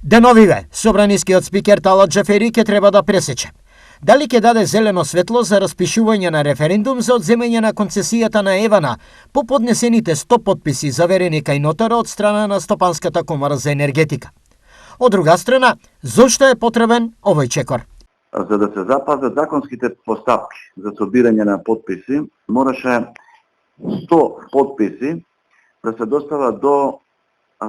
Деновиве, собранискиот спикер Талат Џафери ќе треба да пресече дали ќе даде зелено светло за распишување на референдум за одземање на концесијата на Евана по поднесените 100 потписи заверени кај нотара од страна на Стопанската комора за енергетика. Од друга страна, зошто е потребен овој чекор? За да се запазат законските постапки за собирање на потписи, мораше 100 потписи да се достава до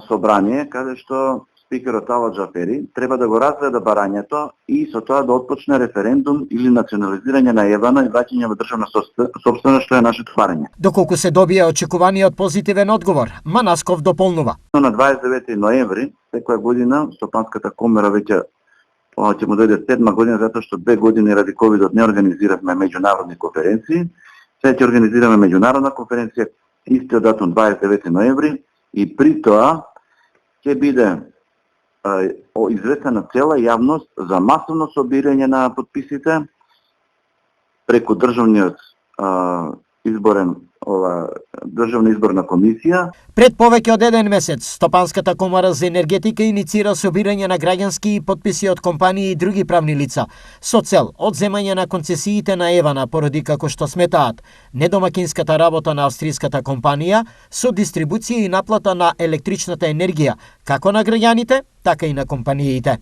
собрание, каде што спикерот Талат Џафери треба да го разгледа барањето и со тоа да отпочне референдум или национализирање на Евана и враќање во државна сопственост, што е нашето барање. Доколку се добија очекуваниот позитивен одговор, Манасков дополнува. На 29 ноември секоја година Стопанската комора веќе ќе му дојде 7 година, затоа што 2 години ради ковидот не организиравме меѓународни конференции. Сега ќе организираме меѓународна конференција истиот датум 29 ноември и при тоа ќе биде известена цела јавност за масовно собирање на потписите преку државна изборна комисија. Пред повеќе од 1 месец, Стопанската комора за енергетика иницира собирање на граѓански потписи од компании и други правни лица со цел одземање на концесиите на Евана поради како што сметаат недомакинската работа на австриската компанија со дистрибуција и наплата на електричната енергија како на граѓаните, така и на компаниите.